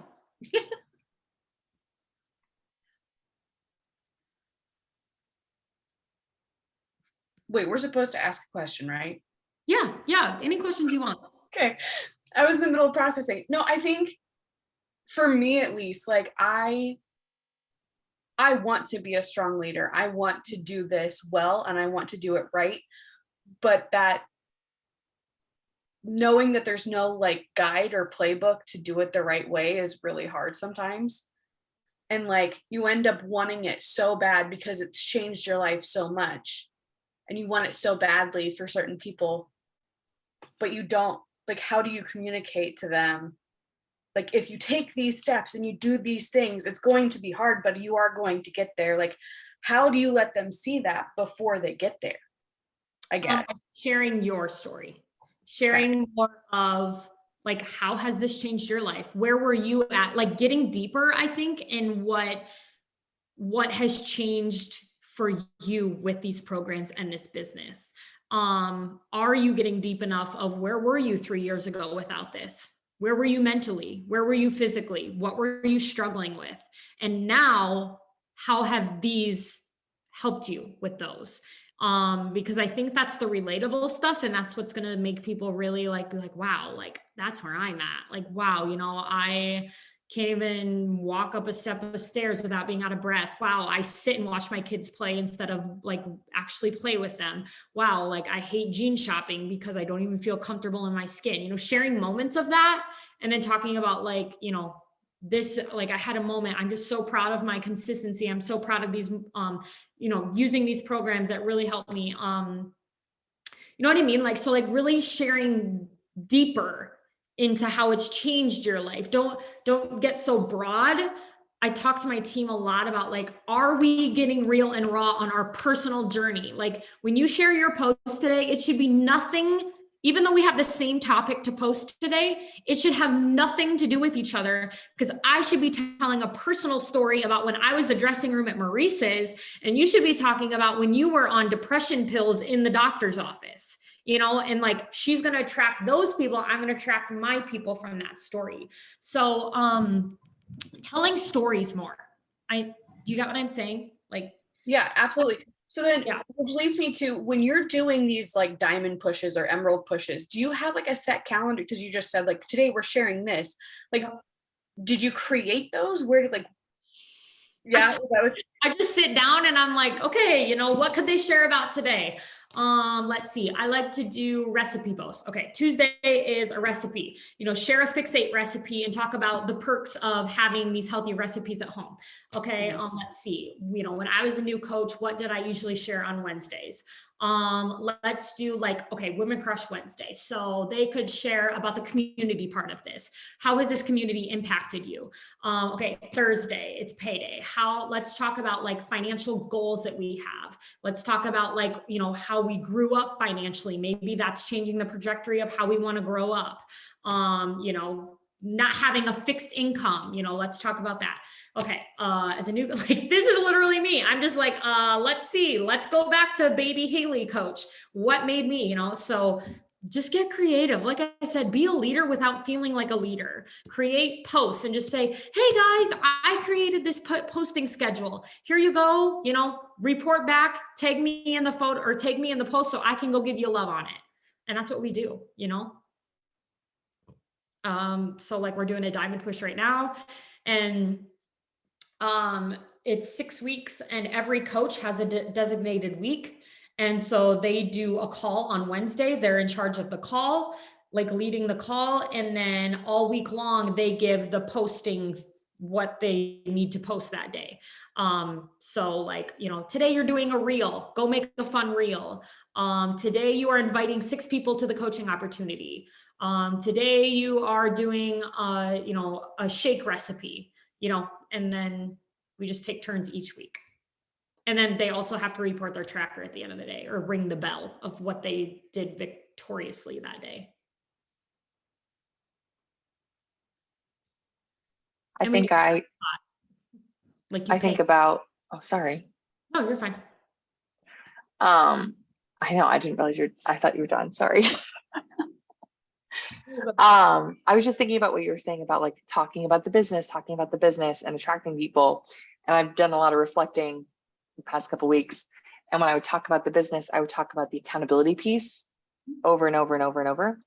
[SPEAKER 3] Wait, we're supposed to ask a question, right?
[SPEAKER 1] Yeah. Any questions you want.
[SPEAKER 3] Okay. I was in the middle of processing. No, I think for me at least, like I want to be a strong leader. I want to do this well and I want to do it right. But that knowing that there's no like guide or playbook to do it the right way is really hard sometimes. And like you end up wanting it so bad because it's changed your life so much. and you want it so badly for certain people, but you don't, like, how do you communicate to them? Like, if you take these steps and you do these things, it's going to be hard, but you are going to get there. Like, how do you let them see that before they get there? I guess.
[SPEAKER 1] Sharing your story, sharing more of like, how has this changed your life? Where were you at? Like getting deeper, I think, in what has changed for you with these programs and this business. Are you getting deep enough of where were you 3 years ago without this? Where were you mentally? Where were you physically? What were you struggling with? And now, how have these helped you with those? Because I think that's the relatable stuff, and that's what's going to make people really like be like, wow, like that's where I'm at. Like, wow, you know, I can't even walk up a step of stairs without being out of breath. Wow, I sit and watch my kids play instead of like actually play with them. Wow, like I hate jean shopping because I don't even feel comfortable in my skin. You know, sharing moments of that, and then talking about like, you know, this, like I had a moment, I'm just so proud of my consistency. I'm so proud of these, you know, using these programs that really helped me. You know what I mean? Like, so like really sharing deeper into how it's changed your life. Don't get so broad. I talk to my team a lot about like, are we getting real and raw on our personal journey? Like when you share your post today, it should be nothing, even though we have the same topic to post today, it should have nothing to do with each other, because I should be telling a personal story about when I was the dressing room at Maurice's, and you should be talking about when you were on depression pills in the doctor's office, you know, and like, she's going to attract those people. I'm going to attract my people from that story. So, telling stories more. Do you get what I'm saying? Like,
[SPEAKER 3] yeah, absolutely. So then,
[SPEAKER 1] yeah.
[SPEAKER 3] which leads me to, when you're doing these like diamond pushes or emerald pushes, do you have like a set calendar? Because you just said like, today we're sharing this. Like, did you create those? Where did like, yeah,
[SPEAKER 1] I just sit down and I'm like, okay, you know, what could they share about today? Let's see. I like to do recipe posts. Okay, Tuesday is a recipe. You know, share a fixate recipe and talk about the perks of having these healthy recipes at home. Okay, let's see. You know, when I was a new coach, what did I usually share on Wednesdays? Let's do like, okay, Women Crush Wednesday. So they could share about the community part of this. How has this community impacted you? Okay, Thursday, it's payday. Let's talk about like financial goals that we have. Let's talk about like, you know, how we grew up financially. Maybe that's changing the trajectory of how we want to grow up. You know, not having a fixed income, you know, let's talk about that. Okay. As a new, like, this is literally me. I'm just like, let's see, let's go back to baby Hailey coach. What made me, you know, so just get creative. Like I said, be a leader without feeling like a leader. Create posts and just say, hey guys, I created this posting schedule. Here you go. You know, report back, tag me in the photo or tag me in the post so I can go give you love on it. And that's what we do, you know? So like we're doing a diamond push right now, and it's 6 weeks and every coach has a designated week. And so they do a call on Wednesday. They're in charge of the call, like leading the call. And then all week long, they give the posting what they need to post that day. So like, you know, today you're doing a reel, go make a fun reel. Today you are inviting 6 people to the coaching opportunity. Today you are doing, you know, a shake recipe, you know, and then we just take turns each week. And then they also have to report their tracker at the end of the day or ring the bell of what they did victoriously that day.
[SPEAKER 4] I think about, oh, sorry.
[SPEAKER 1] No, you're fine.
[SPEAKER 4] I know, I didn't realize I thought you were done. Sorry. I was just thinking about what you were saying about like talking about the business and attracting people. And I've done a lot of reflecting the past couple of weeks. And when I would talk about the business, I would talk about the accountability piece over and over and over and over.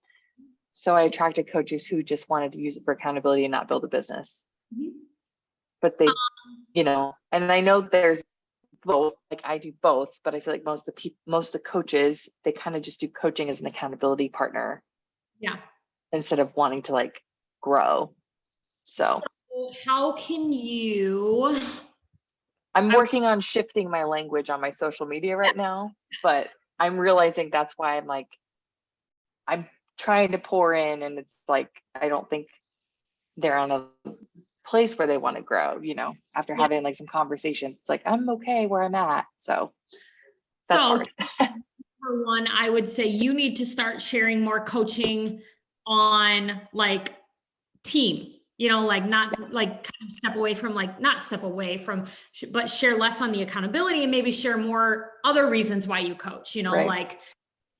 [SPEAKER 4] So I attracted coaches who just wanted to use it for accountability and not build a business. But they, you know, and I know there's both, like I do both, but I feel like most of the coaches, they kind of just do coaching as an accountability partner.
[SPEAKER 1] Yeah.
[SPEAKER 4] Instead of wanting to like grow. So
[SPEAKER 1] how can
[SPEAKER 4] I'm working on shifting my language on my social media right now, but I'm realizing that's why I'm trying to pour in, and it's like, I don't think they're on a place where they want to grow, after having like some conversations. It's like, I'm okay where I'm at. So that's hard.
[SPEAKER 1] For one, I would say you need to start sharing more coaching on like team, like not like kind of step away from like, not step away from, but share less on the accountability and maybe share more other reasons why you coach,
[SPEAKER 4] Right.
[SPEAKER 1] like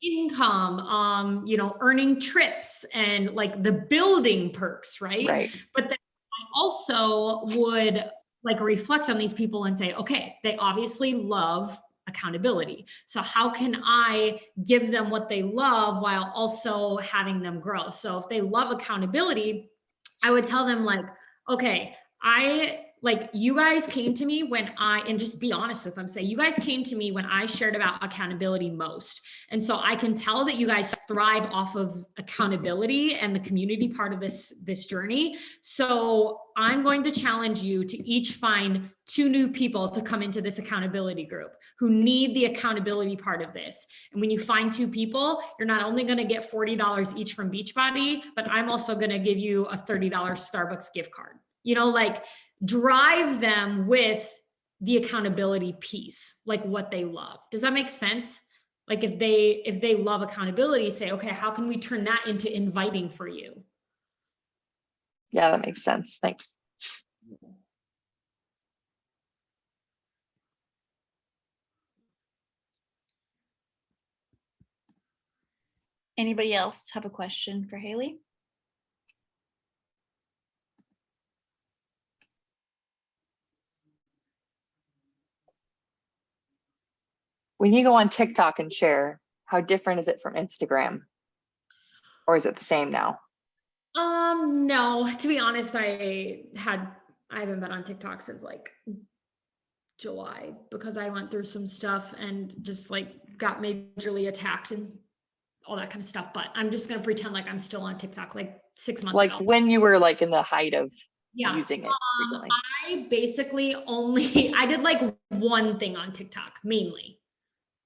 [SPEAKER 1] income, earning trips and like the building perks, right?
[SPEAKER 4] Right.
[SPEAKER 1] But then I also would like reflect on these people and say, okay, they obviously love accountability. So how can I give them what they love while also having them grow? So if they love accountability, I would tell them like, okay, you guys came to me and just be honest with them, say, you guys came to me when I shared about accountability most. And so I can tell that you guys thrive off of accountability and the community part of this journey. So I'm going to challenge you to each find 2 new people to come into this accountability group who need the accountability part of this. And when you find 2 people, you're not only going to get $40 each from Beachbody, but I'm also going to give you a $30 Starbucks gift card. Like drive them with the accountability piece, like what they love. Does that make sense? Like if they love accountability, say, okay, how can we turn that into inviting for you?
[SPEAKER 4] Yeah, that makes sense. Thanks.
[SPEAKER 2] Anybody else have a question for Hailey?
[SPEAKER 4] When you go on TikTok and share, how different is it from Instagram? Or is it the same now?
[SPEAKER 1] No, to be honest, I haven't been on TikTok since like July because I went through some stuff and just like got majorly attacked and all that kind of stuff. But I'm just going to pretend like I'm still on TikTok like 6 months ago.
[SPEAKER 4] Like when you were like in the height of
[SPEAKER 1] Yeah.
[SPEAKER 4] using it frequently.
[SPEAKER 1] I basically I did like one thing on TikTok mainly,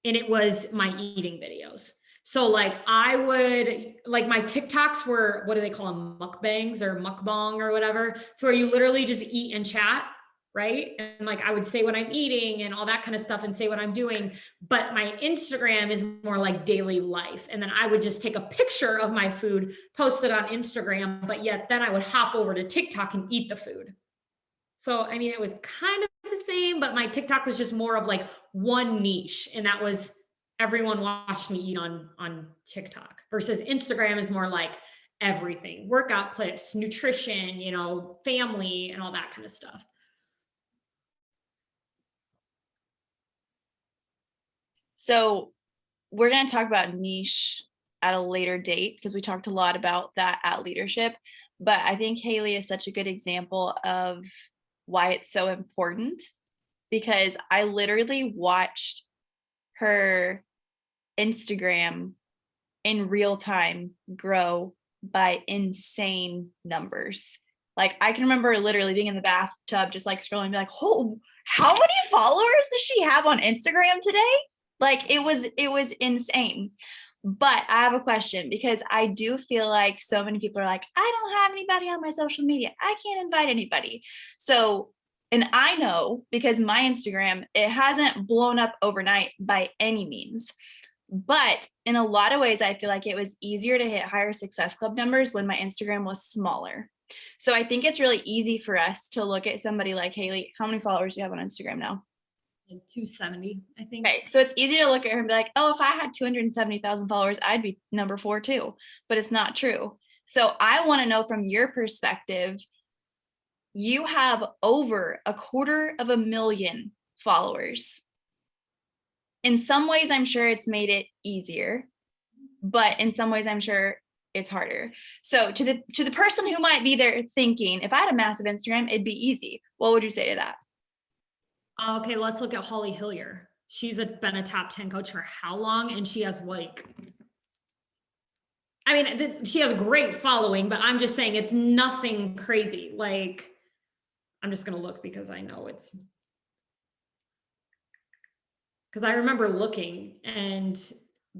[SPEAKER 1] and it was my eating videos. So like I would like my TikToks were, what do they call them? Mukbangs or mukbang or whatever. So where you literally just eat and chat, right? And like I would say what I'm eating and all that kind of stuff and say what I'm doing. But my Instagram is more like daily life. And then I would just take a picture of my food, post it on Instagram, but yet then I would hop over to TikTok and eat the food. So, I mean, it was kind of the same, but my TikTok was just more of like one niche. And that was everyone watched me eat on TikTok versus Instagram is more like everything, workout clips, nutrition, family and all that kind of stuff.
[SPEAKER 2] So we're going to talk about niche at a later date because we talked a lot about that at leadership. But I think Hailey is such a good example of why it's so important, because I literally watched her Instagram in real time grow by insane numbers. Like I can remember literally being in the bathtub, just like scrolling, be like, oh, how many followers does she have on Instagram today? Like it was insane. But I have a question, because I do feel like so many people are like, I don't have anybody on my social media. I can't invite anybody. So, and I know because my Instagram, it hasn't blown up overnight by any means. But in a lot of ways, I feel like it was easier to hit higher success club numbers when my Instagram was smaller. So I think it's really easy for us to look at somebody like Hailey. How many followers do you have on Instagram now?
[SPEAKER 1] Like 270, I think.
[SPEAKER 2] Okay, so it's easy to look at her and be like, oh, if I had 270,000 followers, I'd be number 4 too. But it's not true. So I want to know from your perspective, you have over 250,000 followers. In some ways, I'm sure it's made it easier, but in some ways, I'm sure it's harder. So to the person who might be there thinking, if I had a massive Instagram, it'd be easy. What would you say to that?
[SPEAKER 1] Okay, let's look at Holly Hillier. She's been a top 10 coach for how long? And she has like, I mean, she has a great following, but I'm just saying it's nothing crazy. Like, I'm just going to look because I know it's. Cause I remember looking and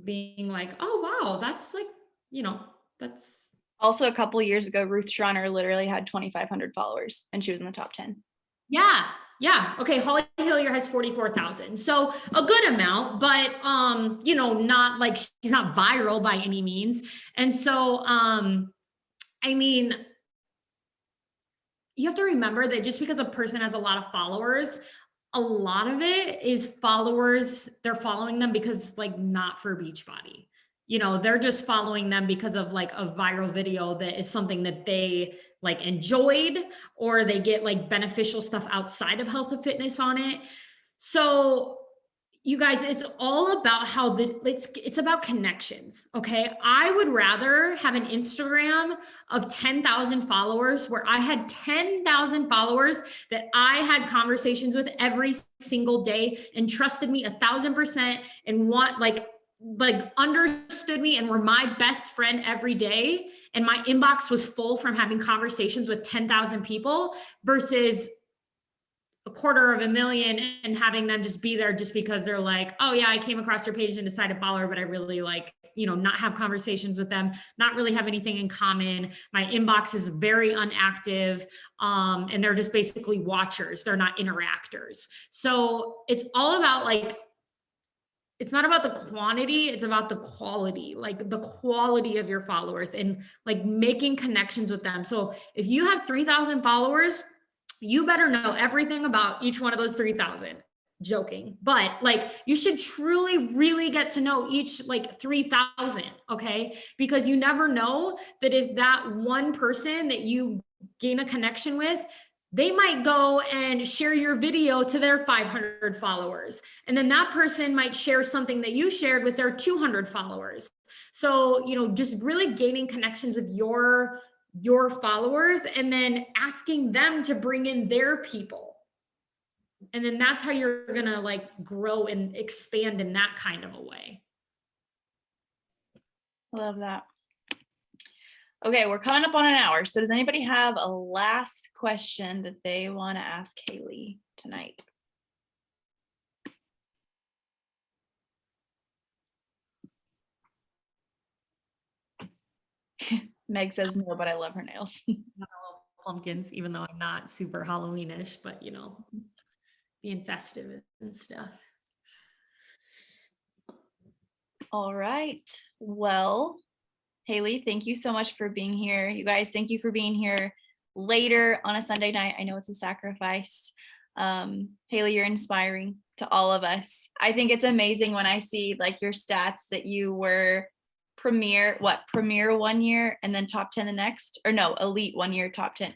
[SPEAKER 1] being like, oh, wow, that's like, that's,
[SPEAKER 2] Also, a couple years ago, Ruth Schroner literally had 2,500 followers and she was in the top 10.
[SPEAKER 1] yeah. Yeah. Okay. Holly Hillier has 44,000. So a good amount, but, not like she's not viral by any means. And so, I mean, you have to remember that just because a person has a lot of followers, a lot of it is followers. They're following them because like not for Beachbody. They're just following them because of like a viral video that is something that they like enjoyed, or they get like beneficial stuff outside of health and fitness on it. So you guys, it's all about how it's about connections. Okay. I would rather have an Instagram of 10,000 followers where I had 10,000 followers that I had conversations with every single day and trusted me 1,000% and understood me and were my best friend every day. And my inbox was full from having conversations with 10,000 people versus 250,000 and having them just be there just because they're like, oh yeah, I came across your page and decided to follow her, but I really like, not have conversations with them, not really have anything in common. My inbox is very inactive. And they're just basically watchers. They're not interactors. So it's all about like, it's not about the quantity, it's about the quality, like the quality of your followers and like making connections with them. So if you have 3,000 followers, you better know everything about each one of those 3,000. Joking, but like you should truly really get to know each like 3,000, okay? Because you never know that if that one person that you gain a connection with, they might go and share your video to their 500 followers. And then that person might share something that you shared with their 200 followers. So, just really gaining connections with your followers and then asking them to bring in their people. And then that's how you're going to like grow and expand in that kind of a way.
[SPEAKER 2] I love that. Okay, we're coming up on an hour. So does anybody have a last question that they want to ask Hailey tonight? Meg says no, but I love her nails.
[SPEAKER 1] Pumpkins, even though I'm not super Halloweenish, but being festive and stuff.
[SPEAKER 2] All right. Well, Hailey, thank you so much for being here. You guys, thank you for being here later on a Sunday night. I know it's a sacrifice. Hailey, you're inspiring to all of us. I think it's amazing when I see like your stats that you were premier 1 year and then top 10 the next, or no, elite 1 year, top 10.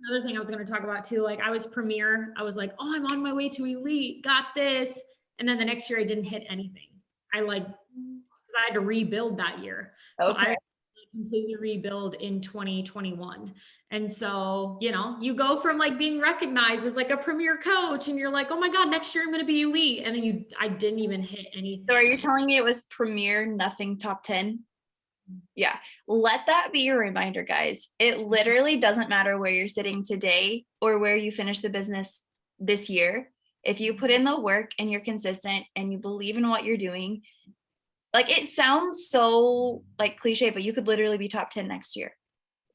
[SPEAKER 1] Another thing I was going to talk about too, like I was premier, I was like, oh, I'm on my way to elite, got this. And then the next year I didn't hit anything. I had to rebuild that year. So
[SPEAKER 2] Okay.
[SPEAKER 1] I completely rebuild in 2021. And so, you go from like being recognized as like a premier coach and you're like, oh my God, next year I'm going to be elite. And then I didn't even hit anything.
[SPEAKER 2] So are you telling me it was premier, nothing top 10? Yeah. Let that be your reminder, guys. It literally doesn't matter where you're sitting today or where you finish the business this year. If you put in the work and you're consistent and you believe in what you're doing, like it sounds so like cliche, but you could literally be top 10 next year,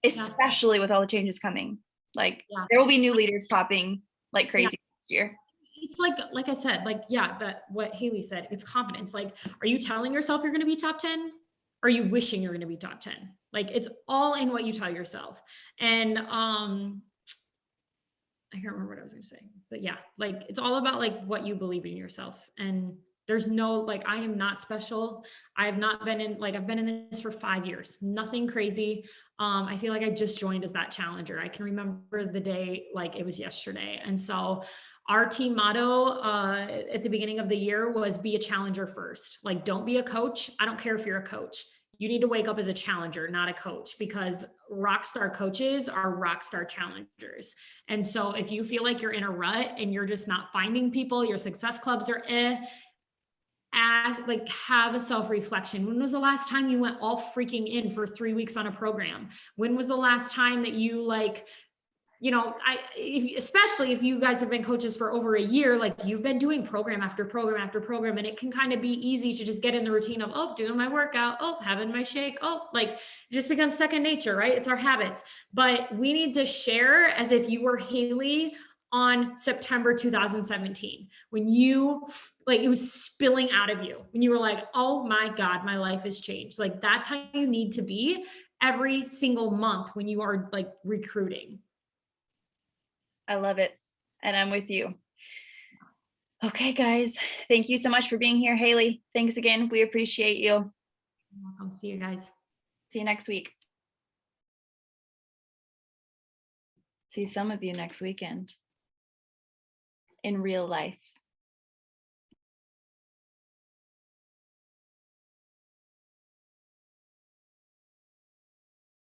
[SPEAKER 2] especially with all the changes coming. Like there will be new leaders popping like crazy next year.
[SPEAKER 1] It's like I said, what Hailey said, it's confidence. Like, are you telling yourself you're going to be top 10? Or are you wishing you're going to be top 10? Like it's all in what you tell yourself. And, I can't remember what I was going to say, but yeah, like it's all about like what you believe in yourself. And there's no, like, I am not special. I've been in this for 5 years, nothing crazy. I feel like I just joined as that challenger. I can remember the day like it was yesterday. And so our team motto at the beginning of the year was be a challenger first. Like, don't be a coach. I don't care if you're a coach. You need to wake up as a challenger, not a coach, because rock star coaches are rock star challengers. And so if you feel like you're in a rut and you're just not finding people, your success clubs are have a self-reflection. When was the last time you went all freaking in for 3 weeks on a program? When was the last time that you especially if you guys have been coaches for over a year, like you've been doing program after program after program, and it can kind of be easy to just get in the routine of, oh, doing my workout, oh, having my shake, oh, like it just becomes second nature, right? It's our habits. But we need to share as if you were Hailey on September 2017, when you like it was spilling out of you, when you were like, oh my God, my life has changed. Like that's how you need to be every single month when you are like recruiting.
[SPEAKER 2] I love it. And I'm with you. Okay, guys. Thank you so much for being here, Hailey. Thanks again. We appreciate you.
[SPEAKER 1] You're welcome. See you guys.
[SPEAKER 2] See you next week. See some of you next weekend in real life.